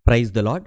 Praise the lord.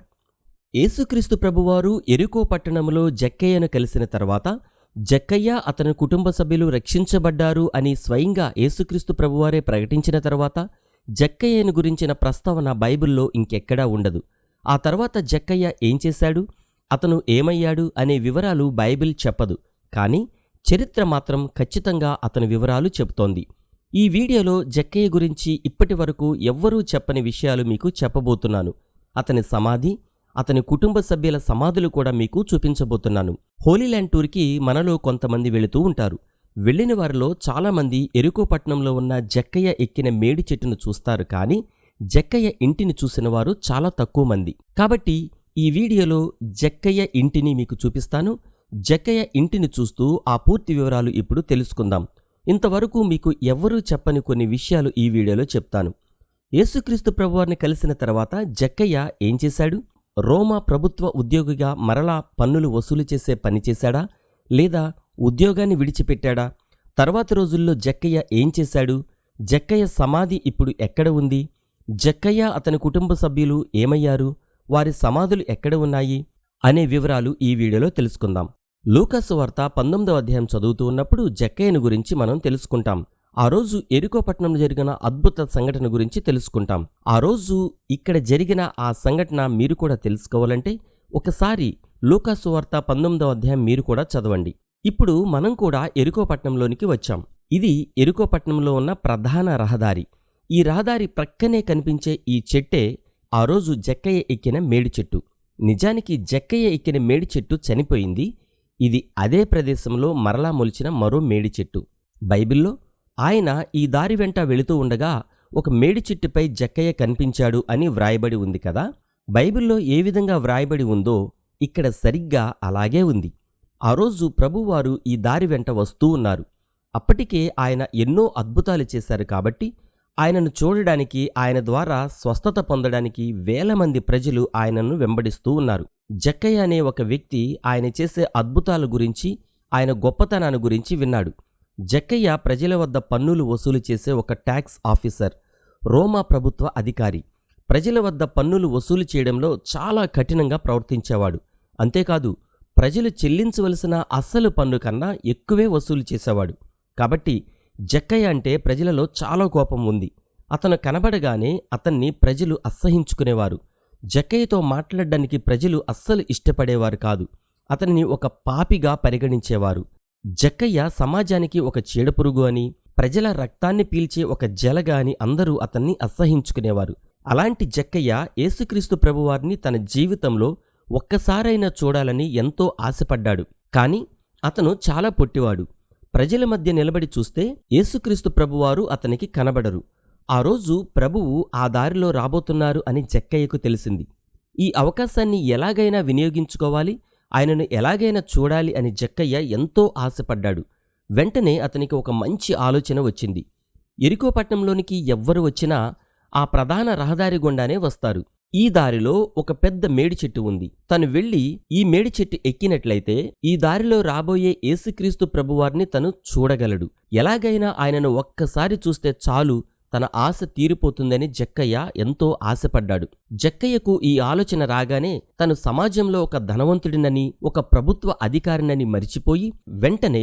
యేసుక్రీస్తు ప్రభువారు యెరికో పట్టణంలో జక్కయ్యను కలిసిన తర్వాత జక్కయ్య అతని కుటుంబ సభ్యులు రక్షించబడ్డారు అని స్వయంగా యేసుక్రీస్తు ప్రభువారే ప్రకటించిన తర్వాత జక్కయ్యను గురించిన ప్రస్తావన బైబిల్లో ఇంకెక్కడా ఉండదు. ఆ తర్వాత జక్కయ్య ఏం చేశాడు, అతను ఏమయ్యాడు అనే వివరాలు బైబిల్ చెప్పదు. కానీ చరిత్ర మాత్రం ఖచ్చితంగా అతని వివరాలు చెబుతోంది. ఈ వీడియోలో జక్కయ్య గురించి ఇప్పటి వరకు ఎవ్వరూ చెప్పని విషయాలు మీకు చెప్పబోతున్నాను. అతని సమాధి, అతని కుటుంబ సభ్యుల సమాధులు కూడా మీకు చూపించబోతున్నాను. హోలీల్యాండ్ టూర్కి మనలో కొంతమంది వెళుతూ ఉంటారు. వెళ్ళిన వారిలో చాలామంది యెరికో పట్టణంలో ఉన్న జక్కయ్య ఎక్కిన మేడి చెట్టును చూస్తారు, కానీ జక్కయ్య ఇంటిని చూసిన వారు చాలా తక్కువ మంది. కాబట్టి ఈ వీడియోలో జక్కయ్య ఇంటిని మీకు చూపిస్తాను. జక్కయ్య ఇంటిని చూస్తూ ఆ పూర్తి వివరాలు ఇప్పుడు తెలుసుకుందాం. ఇంతవరకు మీకు ఎవ్వరూ చెప్పని కొన్ని విషయాలు ఈ వీడియోలో చెప్తాను. యేసుక్రీస్తు ప్రభువారిని కలిసిన తర్వాత జక్కయ్య ఏం చేశాడు? రోమా ప్రభుత్వ ఉద్యోగిగా మరలా పన్నులు వసూలు చేసే పని చేశాడా, లేదా ఉద్యోగాన్ని విడిచిపెట్టాడా? తర్వాత రోజుల్లో జక్కయ్య ఏం చేశాడు? జక్కయ్య సమాధి ఇప్పుడు ఎక్కడ ఉంది? జక్కయ్య అతని కుటుంబ సభ్యులు ఏమయ్యారు? వారి సమాధులు ఎక్కడ ఉన్నాయి అనే వివరాలు ఈ వీడియోలో తెలుసుకుందాం. లూకాసు వార్త 19వ అధ్యాయం చదువుతూ ఉన్నప్పుడు జక్కయ్యను గురించి మనం తెలుసుకుంటాం. ఆ రోజు యెరికో పట్టణంలో జరిగిన అద్భుత సంఘటన గురించి తెలుసుకుంటాం. ఆ రోజు ఇక్కడ జరిగిన ఆ సంఘటన మీరు కూడా తెలుసుకోవాలంటే ఒకసారి లూకాసు వార్త 19వ అధ్యాయం మీరు కూడా చదవండి. ఇప్పుడు మనం కూడా యెరికో పట్టణంలోనికి వచ్చాం. ఇది యెరికో పట్టణంలో ఉన్న ప్రధాన రహదారి. ఈ రహదారి ప్రక్కనే కనిపించే ఈ చెట్టే ఆ రోజు జక్కయ్య ఎక్కిన మేడి చెట్టు. నిజానికి జక్కయ్య ఎక్కిన మేడి చెట్టు చనిపోయింది. ఇది అదే ప్రదేశంలో మరలా మొలిచిన మరో మేడి చెట్టు. బైబిల్లో ఆయన ఈ దారి వెంట వెళుతూ ఉండగా ఒక మేడి చెట్టుపై జక్కయ్య కనిపించాడు అని వ్రాయబడి ఉంది కదా. బైబిల్లో ఏ విధంగా వ్రాయబడి ఉందో ఇక్కడ సరిగ్గా అలాగే ఉంది. ఆ రోజు ప్రభువారు ఈ దారి వెంట వస్తూ ఉన్నారు. అప్పటికే ఆయన ఎన్నో అద్భుతాలు చేశారు కాబట్టి ఆయనను చూడడానికి, ఆయన ద్వారా స్వస్థత పొందడానికి వేల మంది ప్రజలు ఆయనను వెంబడిస్తూ ఉన్నారు. జక్కయ్య అనే ఒక వ్యక్తి ఆయన చేసే అద్భుతాల గురించి, ఆయన గొప్పతనాన్ని గురించి విన్నాడు. జక్కయ్య ప్రజల వద్ద పన్నులు వసూలు చేసే ఒక ట్యాక్స్ ఆఫీసర్, రోమా ప్రభుత్వ అధికారి. ప్రజల వద్ద పన్నులు వసూలు చేయడంలో చాలా కఠినంగా ప్రవర్తించేవాడు. అంతేకాదు, ప్రజలు చెల్లించవలసిన అస్సలు పన్ను కన్నా ఎక్కువే వసూలు చేసేవాడు. కాబట్టి జక్కయ్య అంటే ప్రజలలో చాలా కోపం ఉంది. అతను కనబడగానే అతన్ని ప్రజలు అసహ్యించుకునేవారు. జక్కయ్యతో మాట్లాడడానికి ప్రజలు అస్సలు ఇష్టపడేవారు కాదు. అతన్ని ఒక పాపిగా పరిగణించేవారు. జక్కయ్య సమాజానికి ఒక చీడపురుగు అని, ప్రజల రక్తాన్ని పీల్చే ఒక జలగా అని అందరూ అతన్ని అసహ్యించుకునేవారు. అలాంటి జక్కయ్య యేసుక్రీస్తు ప్రభువారిని తన జీవితంలో ఒక్కసారైనా చూడాలని ఎంతో ఆశపడ్డాడు. కాని అతను చాలా పొట్టివాడు. ప్రజల మధ్య నిలబడి చూస్తే యేసుక్రీస్తు ప్రభువారు అతనికి కనబడరు. ఆ రోజు ప్రభువు ఆ దారిలో రాబోతున్నారు అని జక్కయ్యకు తెలిసింది. ఈ అవకాశాన్ని ఎలాగైనా వినియోగించుకోవాలి, ఆయనను ఎలాగైనా చూడాలి అని జక్కయ్య ఎంతో ఆశపడ్డాడు. వెంటనే అతనికి ఒక మంచి ఆలోచన వచ్చింది. యెరికో పట్టణంలోనికి ఎవ్వరు వచ్చినా ఆ ప్రధాన రహదారి గుండానే వస్తారు. ఈ దారిలో ఒక పెద్ద మేడి చెట్టు ఉంది. తను వెళ్లి ఈ మేడి చెట్టు ఎక్కినట్లయితే ఈ దారిలో రాబోయే యేసుక్రీస్తు ప్రభువారిని తను చూడగలడు. ఎలాగైనా ఆయనను ఒక్కసారి చూస్తే చాలు, తన ఆశ తీరిపోతుందని జక్కయ్య ఎంతో ఆశపడ్డాడు. జక్కయ్యకు ఈ ఆలోచన రాగానే తను సమాజంలో ఒక ధనవంతుడినని, ఒక ప్రభుత్వ అధికారినని మరిచిపోయి వెంటనే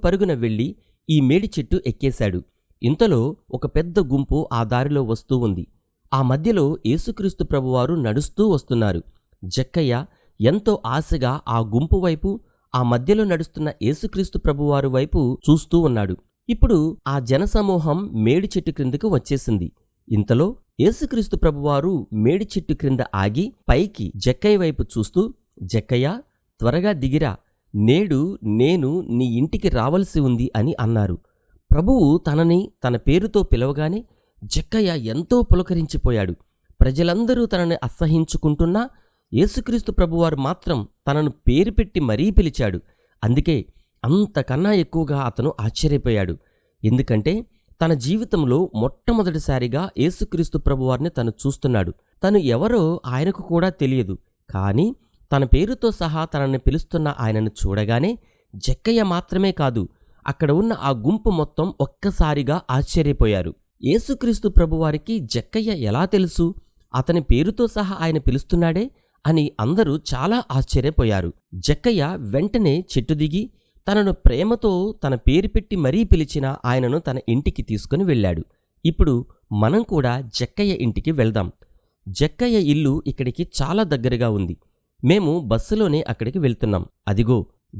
పరుగున వెళ్లి ఈ మేడి చెట్టు ఎక్కేశాడు. ఇంతలో ఒక పెద్ద గుంపు ఆ దారిలో వస్తూ ఉంది. ఆ మధ్యలో యేసుక్రీస్తు ప్రభువారు నడుస్తూ వస్తున్నారు. జక్కయ్య ఎంతో ఆశగా ఆ గుంపు వైపు, ఆ మధ్యలో నడుస్తున్న యేసుక్రీస్తు ప్రభువారు వైపు చూస్తూ ఉన్నాడు. ఇప్పుడు ఆ జనసమూహం మేడి చెట్టు క్రిందకు వచ్చేసింది. ఇంతలో యేసుక్రీస్తు ప్రభువారు మేడి చెట్టు క్రింద ఆగి పైకి జక్కయ్య వైపు చూస్తూ, జక్కయ్య, త్వరగా దిగిరా, నేడు నేను నీ ఇంటికి రావలసి ఉంది అని అన్నారు. ప్రభువు తనని తన పేరుతో పిలవగానే జక్కయ్య ఎంతో పులకరించిపోయాడు. ప్రజలందరూ తనని అసహ్యించుకుంటున్నా యేసుక్రీస్తు ప్రభువారు మాత్రం తనను పేరు పెట్టి మరీ పిలిచాడు. అందుకే అంతకన్నా ఎక్కువగా అతను ఆశ్చర్యపోయాడు. ఎందుకంటే తన జీవితంలో మొట్టమొదటిసారిగా యేసుక్రీస్తు ప్రభువారిని తను చూస్తున్నాడు. తను ఎవరో ఆయనకు కూడా తెలియదు. కానీ తన పేరుతో సహా తనని పిలుస్తున్న ఆయనను చూడగానే జక్కయ్య మాత్రమే కాదు, అక్కడ ఉన్న ఆ గుంపు మొత్తం ఒక్కసారిగా ఆశ్చర్యపోయారు. యేసుక్రీస్తు ప్రభువారికి జక్కయ్య ఎలా తెలుసు? అతని పేరుతో సహా ఆయన పిలుస్తున్నాడే అని అందరూ చాలా ఆశ్చర్యపోయారు. జక్కయ్య వెంటనే చెట్టు దిగి తనను ప్రేమతో తన పేరు పెట్టి మరీ పిలిచిన ఆయనను తన ఇంటికి తీసుకుని వెళ్ళాడు. ఇప్పుడు మనం కూడా జక్కయ్య ఇంటికి వెళ్దాం. జక్కయ్య ఇల్లు ఇక్కడికి చాలా దగ్గరగా ఉంది. మేము బస్సులోనే అక్కడికి వెళ్తున్నాం. అదిగో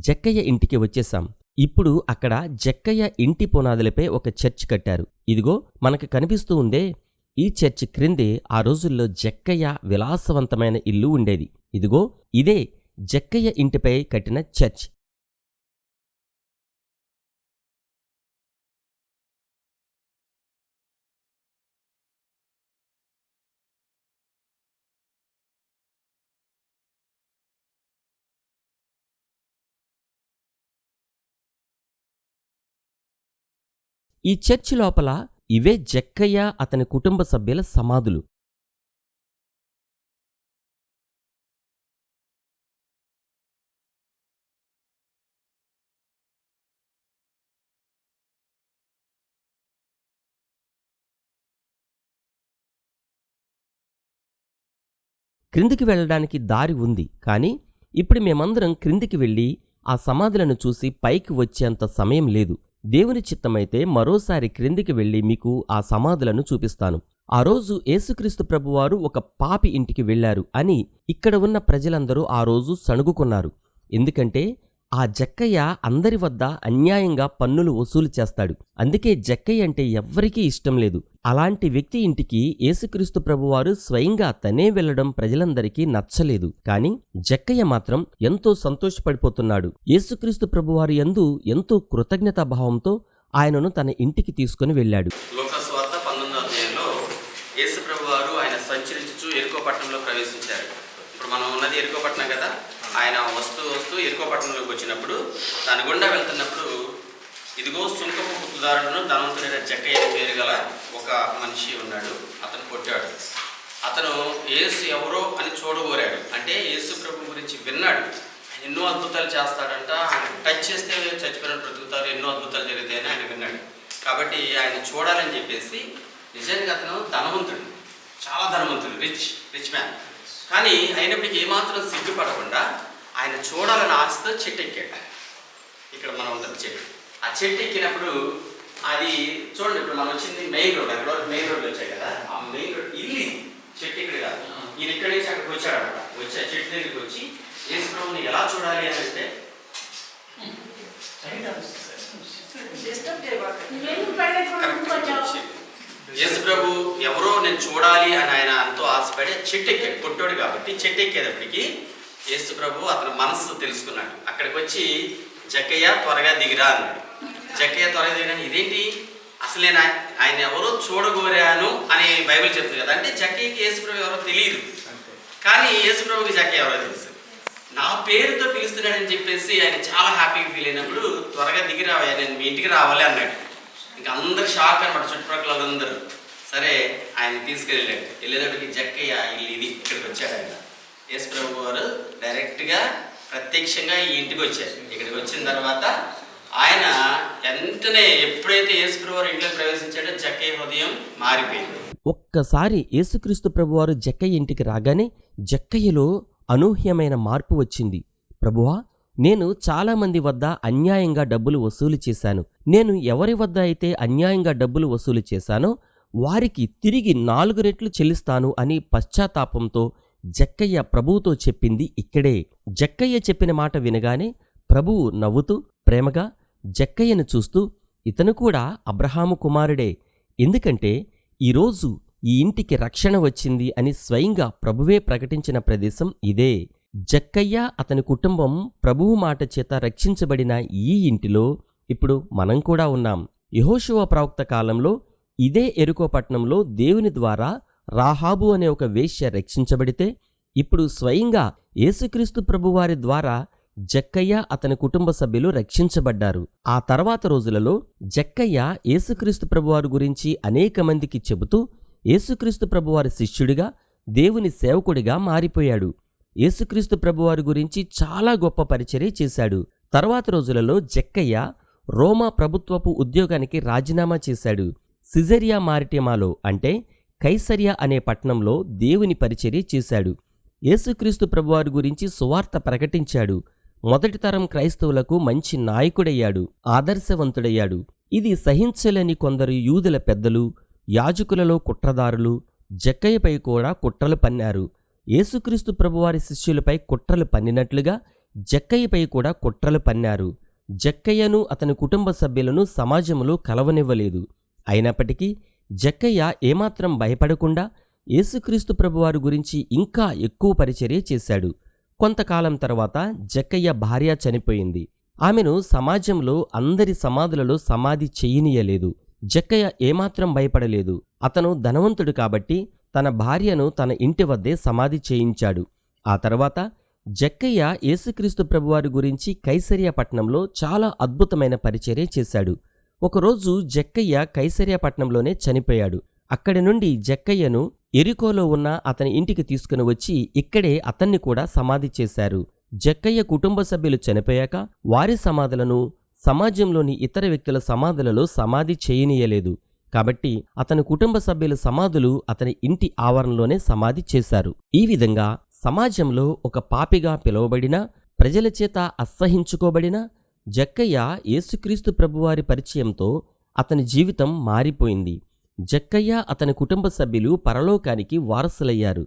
జక్కయ్య ఇంటికి వచ్చేశాం. ఇప్పుడు అక్కడ జక్కయ్య ఇంటి పునాదులపై ఒక చర్చ్ కట్టారు. ఇదిగో మనకు కనిపిస్తూ ఉందే, ఈ చర్చ్ క్రిందే ఆ రోజుల్లో జక్కయ్య విలాసవంతమైన ఇల్లు ఉండేది. ఇదిగో ఇదే జక్కయ్య ఇంటిపై కట్టిన చర్చ్. ఈ చర్చ్ లోపల ఇవే జక్కయ్య అతని కుటుంబ సభ్యుల సమాధులు. క్రిందికి వెళ్ళడానికి దారి ఉంది, కానీ ఇప్పుడు మేమందరం క్రిందికి వెళ్ళి ఆ సమాధులను చూసి పైకి వచ్చేంత సమయం లేదు. దేవుని చిత్తమైతే మరోసారి క్రిందికి వెళ్ళి మీకు ఆ సమాధులను చూపిస్తాను. ఆ రోజు యేసుక్రీస్తు ప్రభువారు ఒక పాపి ఇంటికి వెళ్లారు అని ఇక్కడ ఉన్న ప్రజలందరూ ఆ రోజు సణుగుకున్నారు. ఎందుకంటే ఆ జక్కయ్య అందరి వద్ద అన్యాయంగా పన్నులు వసూలు చేస్తాడు. అందుకే జక్కయ్య అంటే ఎవ్వరికీ ఇష్టం లేదు. అలాంటి వ్యక్తి ఇంటికి యేసుక్రీస్తు ప్రభువారు స్వయంగా తనే వెళ్లడం ప్రజలందరికీ నచ్చలేదు. కాని జక్కయ్య మాత్రం ఎంతో సంతోషపడిపోతున్నాడు. యేసుక్రీస్తు ప్రభువారు యందు ఎంతో కృతజ్ఞతాభావంతో ఆయనను తన ఇంటికి తీసుకుని వెళ్ళాడు. లూకా సువార్త 19వ అధ్యాయంలో యేసు ప్రభువారు ఆయన సంచరించుచు యెరికో పట్టణంలో ప్రవేశించారు. ఇప్పుడు మనం ఉన్నది యెరికో పట్టణం కదా. ఆయన వస్తూ యెరికో పట్టణంలోకి వచ్చినప్పుడు దాని గుండా వెళ్తున్నప్పుడు ఇదిగో సుంకపు గుత్తుదారుడును ధనవంతుడైన జక్కయ్య పేరు గల ఒక మనిషి ఉన్నాడు. అతను కొట్టాడు. అతను యేసు ఎవరో అని చూడగోరాడు. అంటే యేసు ప్రభు గురించి విన్నాడు. ఎన్నో అద్భుతాలు చేస్తాడంట, ఆయన టచ్ చేస్తే చచ్చిపోయినట్టు బ్రతుకుతారు, ఎన్నో అద్భుతాలు జరుగుతాయని ఆయన విన్నాడు. కాబట్టి ఆయన చూడాలని చెప్పేసి, నిజానికి అతను ధనవంతుడు, చాలా ధనవంతుడు, రిచ్ మ్యాన్. కానీ అయినప్పటికీ ఏమాత్రం సిగ్గుపడకుండా ఆయన చూడాలని ఆశతో చెట్టు ఎక్కాడు. ఇక్కడ మనం ఉంటుంది చెట్టు. ఆ చెట్టు ఎక్కినప్పుడు అది చూడండి, ఇప్పుడు మనం వచ్చింది మెయిన్ రోడ్. అక్కడ మెయిన్ రోడ్లు వచ్చాయి కదా, ఆ మెయిన్ రోడ్ ఇల్లు చెట్టు ఇక్కడ కాదు. ఈయన ఇక్కడి నుంచి అక్కడికి వచ్చాడనమాట. వచ్చి ఆ చెట్టు దగ్గరికి వచ్చి యేసు ప్రభువుని ఎలా చూడాలి అని అంటే యేసు ప్రభు ఎవరో నేను చూడాలి అని ఆయన ఎంతో ఆశపడి చెట్టు ఎక్కాడు. కొట్టాడు కాబట్టి చెట్టు ఎక్కేటప్పటికి యేసు ప్రభు అతని మనసు తెలుసుకున్నాడు. అక్కడికి వచ్చి జక్కయ్య త్వరగా దిగిరా అన్నాడు. జక్కయ్య త్వరగా దిగిరా, ఇదేంటి అసలు నేను ఆయన ఎవరో చూడగోరాను అని బైబిల్ చెప్తుంది కదా. అంటే జక్కయ్యకి యేసు ప్రభు ఎవరో తెలియదు, కానీ యేసు ప్రభుకి జక్కయ్య ఎవరో తెలుసు. నా పేరుతో పిలుస్తున్నాడని చెప్పేసి ఆయన చాలా హ్యాపీగా ఫీల్ అయినప్పుడు త్వరగా దిగిరావా, నేను మీ ఇంటికి రావాలి అన్నాడు. ఇంకా అందరు షాక్ అనమాట, చుట్టుపక్కల అందరూ. సరే ఆయన తీసుకెళ్ళాడు. వెళ్ళేటప్పటికి జక్కయ్య ఇల్లు ఇది, ఇక్కడికి వచ్చాడు ఆయన. యేసు ప్రభు వారు డైరెక్ట్గా ప్రత్యక్షంగా ఈ ఇంటికి వచ్చారు. ఇక్కడికి వచ్చిన తర్వాత ఆయన వెంటనే ఎప్పుడైతే యేసు ప్రభు వారు ఇంట్లోకి ప్రవేశించాడో జక్కయ్య హృదయం మారిపోయింది. ఒక్కసారి యేసుక్రీస్తు ప్రభువారు జక్కయ్య ఇంటికి రాగానే జక్కయ్యలో అనూహ్యమైన మార్పు వచ్చింది. ప్రభువా, నేను చాలామంది వద్ద అన్యాయంగా డబ్బులు వసూలు చేశాను. నేను ఎవరి వద్ద అయితే అన్యాయంగా డబ్బులు వసూలు చేశానో వారికి తిరిగి 4 రెట్లు చెల్లిస్తాను అని పశ్చాత్తాపంతో జక్కయ్య ప్రభువుతో చెప్పింది ఇక్కడే. జక్కయ్య చెప్పిన మాట వినగానే ప్రభువు నవ్వుతూ ప్రేమగా జక్కయ్యను చూస్తూ, ఇతను కూడా అబ్రహాము కుమారుడే, ఎందుకంటే ఈరోజు ఈ ఇంటికి రక్షణ వచ్చింది అని స్వయంగా ప్రభువే ప్రకటించిన ప్రదేశం ఇదే. జక్కయ్య అతని కుటుంబం ప్రభువు మాట చేత రక్షించబడిన ఈ ఇంటిలో ఇప్పుడు మనం కూడా ఉన్నాం. యెహోషువ ప్రవక్త కాలంలో ఇదే యెరికో పట్టణంలో దేవుని ద్వారా రాహాబు అనే ఒక వేశ్య రక్షించబడితే, ఇప్పుడు స్వయంగా యేసుక్రీస్తు ప్రభువారి ద్వారా జక్కయ్య అతని కుటుంబ సభ్యులు రక్షించబడ్డారు. ఆ తర్వాత రోజులలో జక్కయ్య యేసుక్రీస్తు ప్రభువారి గురించి అనేక మందికి చెబుతూ యేసుక్రీస్తు ప్రభువారి శిష్యుడిగా, దేవుని సేవకుడిగా మారిపోయాడు. యేసుక్రీస్తు ప్రభువారి గురించి చాలా గొప్ప పరిచర్య చేశాడు. తర్వాత రోజులలో జక్కయ్య రోమా ప్రభుత్వపు ఉద్యోగానికి రాజీనామా చేశాడు. సిజరియా మారిటిమాలో, అంటే కైసరియా అనే పట్టణంలో దేవుని పరిచర్య చేశాడు. యేసుక్రీస్తు ప్రభువారి గురించి సువార్త ప్రకటించాడు. మొదటి తరం క్రైస్తవులకు మంచి నాయకుడయ్యాడు, ఆదర్శవంతుడయ్యాడు. ఇది సహించలేని కొందరు యూదుల పెద్దలు, యాజకులలో కుట్రదారులు జక్కయ్యపై కూడా కుట్రలు పన్నారు. యేసుక్రీస్తు ప్రభువారి శిష్యులపై కుట్రలు పన్నినట్లుగా జక్కయ్యపై కూడా కుట్రలు పన్నారు. జక్కయ్యను అతని కుటుంబ సభ్యులను సమాజంలో కలవనివ్వలేదు. అయినప్పటికీ జక్కయ్య ఏమాత్రం భయపడకుండా యేసుక్రీస్తు ప్రభువారి గురించి ఇంకా ఎక్కువ పరిచర్య చేశాడు. కొంతకాలం తర్వాత జక్కయ్య భార్య చనిపోయింది. ఆమెను సమాజంలో అందరి సమాధులలో సమాధి చెయ్యనీయలేదు. జక్కయ్య ఏమాత్రం భయపడలేదు. అతను ధనవంతుడు కాబట్టి తన భార్యను తన ఇంటి వద్దే సమాధి చేయించాడు. ఆ తర్వాత జక్కయ్య యేసుక్రీస్తు ప్రభువారి గురించి కైసరియా పట్టణంలో చాలా అద్భుతమైన పరిచర్య చేశాడు. ఒకరోజు జక్కయ్య కైసరియా పట్టణంలోనే చనిపోయాడు. అక్కడి నుండి జక్కయ్యను ఎరికోలో ఉన్న అతని ఇంటికి తీసుకుని వచ్చి ఇక్కడే అతన్ని కూడా సమాధి చేశారు. జక్కయ్య కుటుంబ సభ్యులు చనిపోయాక వారి సమాధులను సమాజంలోని ఇతర వ్యక్తుల సమాధులలో సమాధి చేయనీయలేదు. కాబట్టి అతని కుటుంబ సభ్యుల సమాధులు అతని ఇంటి ఆవరణలోనే సమాధి చేశారు. ఈ విధంగా సమాజంలో ఒక పాపిగా పిలువబడిన, ప్రజల చేత అసహించుకోబడిన జక్కయ్య యేసుక్రీస్తు ప్రభువారి పరిచయంతో అతని జీవితం మారిపోయింది. జక్కయ్య అతని కుటుంబ సభ్యులు పరలోకానికి వారసులయ్యారు.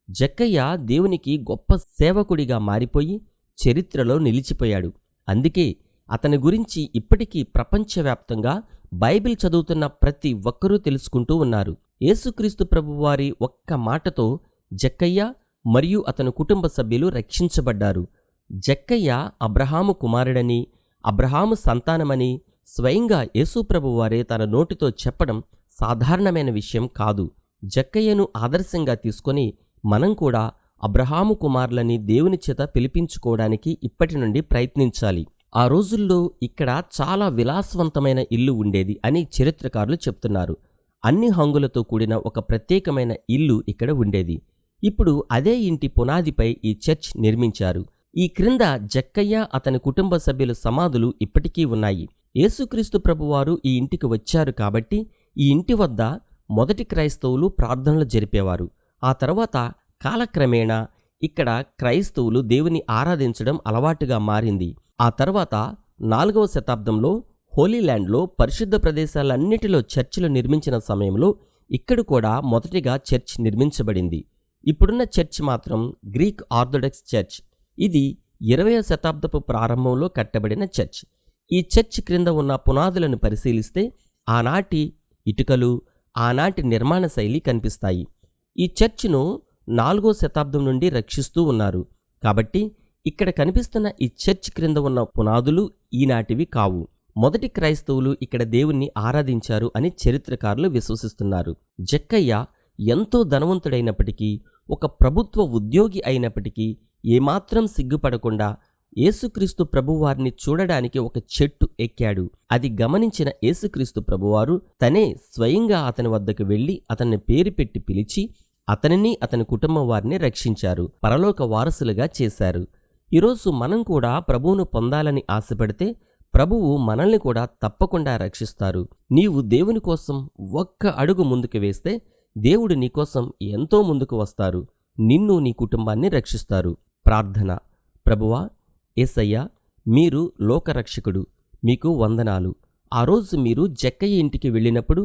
జక్కయ్య దేవునికి గొప్ప సేవకుడిగా మారిపోయి చరిత్రలో నిలిచిపోయాడు. అందుకే అతని గురించి ఇప్పటికీ ప్రపంచవ్యాప్తంగా బైబిల్ చదువుతున్న ప్రతి ఒక్కరూ తెలుసుకుంటూ ఉన్నారు. యేసుక్రీస్తు ప్రభువారి ఒక్క మాటతో జక్కయ్య మరియు అతని కుటుంబ సభ్యులు రక్షించబడ్డారు. జక్కయ్య అబ్రహాము కుమారుడని, అబ్రహాము సంతానమని స్వయంగా యేసుప్రభువారే తన నోటితో చెప్పడం సాధారణమైన విషయం కాదు. జక్కయ్యను ఆదర్శంగా తీసుకొని మనం కూడా అబ్రహాము కుమారులని దేవుని చేత పిలిపించుకోవడానికి ఇప్పటి నుండి ప్రయత్నించాలి. ఆ రోజుల్లో ఇక్కడ చాలా విలాసవంతమైన ఇల్లు ఉండేది అని చరిత్రకారులు చెప్తున్నారు. అన్ని హంగులతో కూడిన ఒక ప్రత్యేకమైన ఇల్లు ఇక్కడ ఉండేది. ఇప్పుడు అదే ఇంటి పునాదిపై ఈ చర్చ్ నిర్మించారు. ఈ క్రింద జక్కయ్య అతని కుటుంబ సభ్యుల సమాధులు ఇప్పటికీ ఉన్నాయి. యేసుక్రీస్తు ప్రభువారు ఈ ఇంటికి వచ్చారు కాబట్టి ఈ ఇంటి వద్ద మొదటి క్రైస్తవులు ప్రార్థనలు జరిపేవారు. ఆ తర్వాత కాలక్రమేణా ఇక్కడ క్రైస్తవులు దేవుని ఆరాధించడం అలవాటుగా మారింది. ఆ తర్వాత 4వ శతాబ్దంలో హోలీల్యాండ్లో పరిశుద్ధ ప్రదేశాలన్నిటిలో చర్చిలు నిర్మించిన సమయంలో ఇక్కడ కూడా మొదటిగా చర్చ్ నిర్మించబడింది. ఇప్పుడున్న చర్చ్ మాత్రం గ్రీక్ ఆర్థోడాక్స్ చర్చ్. ఇది 20వ శతాబ్దపు ప్రారంభంలో కట్టబడిన చర్చ్. ఈ చర్చ్ క్రింద ఉన్న పునాదులను పరిశీలిస్తే ఆనాటి ఇటుకలు, ఆనాటి నిర్మాణ శైలి కనిపిస్తాయి. ఈ చర్చ్ను 4వ శతాబ్దం నుండి రక్షిస్తూ ఉన్నారు. కాబట్టి ఇక్కడ కనిపిస్తున్న ఈ చర్చ్ క్రింద ఉన్న పునాదులు ఈనాటివి కావు. మొదటి క్రైస్తవులు ఇక్కడ దేవుణ్ణి ఆరాధించారు అని చరిత్రకారులు విశ్వసిస్తున్నారు. జక్కయ్య ఎంతో ధనవంతుడైనప్పటికీ, ఒక ప్రభుత్వ ఉద్యోగి అయినప్పటికీ ఏమాత్రం సిగ్గుపడకుండా యేసుక్రీస్తు ప్రభువారిని చూడడానికి ఒక చెట్టు ఎక్కాడు. అది గమనించిన యేసుక్రీస్తు ప్రభువారు తనే స్వయంగా అతని వద్దకు వెళ్లి అతన్ని పేరు పెట్టి పిలిచి అతనిని అతని కుటుంబం వారిని రక్షించారు, పరలోక వారసులుగా చేశారు. ఈరోజు మనం కూడా ప్రభువును పొందాలని ఆశపడితే ప్రభువు మనల్ని కూడా తప్పకుండా రక్షిస్తారు. నీవు దేవుని కోసం ఒక్క అడుగు ముందుకు వేస్తే దేవుడు నీకోసం ఎంతో ముందుకు వస్తారు. నిన్ను, నీ కుటుంబాన్ని రక్షిస్తారు. ప్రార్థన. ప్రభువా, యేసయ్యా, మీరు లోకరక్షకుడు, మీకు వందనాలు. ఆ రోజు మీరు జక్కయ్య ఇంటికి వెళ్ళినప్పుడు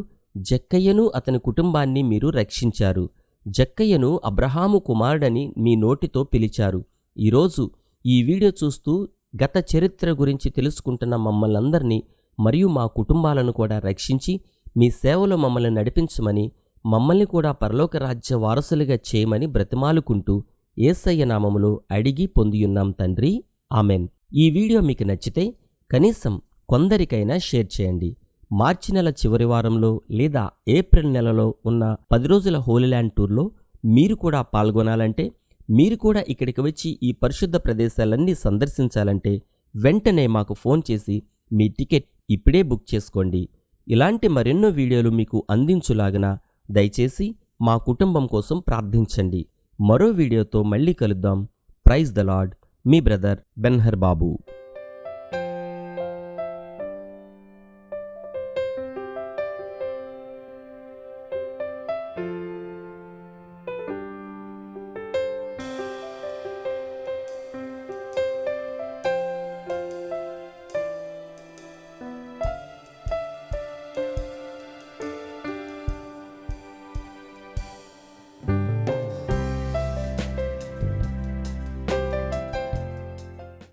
జక్కయ్యను అతని కుటుంబాన్ని మీరు రక్షించారు. జక్కయ్యను అబ్రహాము కుమారుడని మీ నోటితో పిలిచారు. ఈరోజు ఈ వీడియో చూస్తూ గత చరిత్ర గురించి తెలుసుకుంటున్న మమ్మల్నందరినీ మరియు మా కుటుంబాలను కూడా రక్షించి మీ సేవలో మమ్మల్ని నడిపించమని, మమ్మల్ని కూడా పరలోక రాజ్య వారసులుగా చేయమని బ్రతిమాలుకుంటూ యేసయ్య నామములో అడిగి పొందియున్నాం తండ్రి. ఆమెన్. ఈ వీడియో మీకు నచ్చితే కనీసం కొందరికైనా షేర్ చేయండి. మార్చి నెల చివరి వారంలో లేదా ఏప్రిల్ నెలలో ఉన్న 10 రోజుల హోలీల్యాండ్ టూర్లో మీరు కూడా పాల్గొనాలంటే, మీరు కూడా ఇక్కడికి వచ్చి ఈ పరిశుద్ధ ప్రదేశాలన్నీ సందర్శించాలంటే వెంటనే మాకు ఫోన్ చేసి మీ టికెట్ ఇప్పుడే బుక్ చేసుకోండి. ఇలాంటి మరెన్నో వీడియోలు మీకు అందించులాగన దయచేసి మా కుటుంబం కోసం ప్రార్థించండి. మరో వీడియోతో మళ్ళీ కలుద్దాం. Praise the lord. మీ బ్రదర్ బెన్హర్ బాబు.